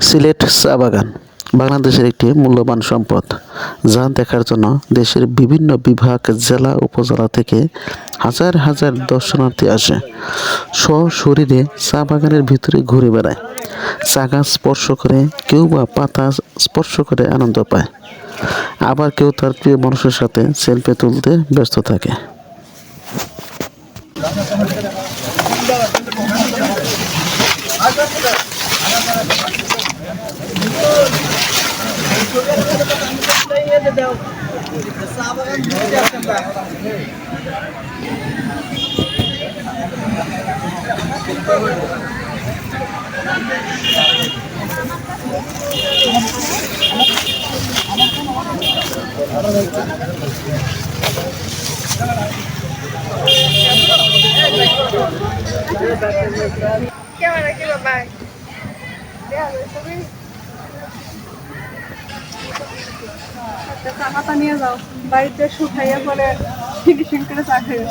সিলেট চা বাগান বাংলাদেশের একটি মূল্যবান সম্পদ, যা দেখার জন্য দেশের বিভিন্ন বিভাগ, জেলা, উপজেলা থেকে হাজার হাজার দর্শনার্থী আসে। সশরীরে চা বাগানের ভিতরে ঘুরে বেড়ায়, চা গাছ স্পর্শ করে, কেউ বা পাতা স্পর্শ করে আনন্দ পায়, আবার কেউ তার প্রিয় মানুষের সাথে সেলফি তুলতে ব্যস্ত থাকে। Cámara aquí, papá. Déjalo, চা পাতা নিয়ে যাও, বাড়িতে শুকাইয়া পরে ফিনিশিং করে চা খাইও।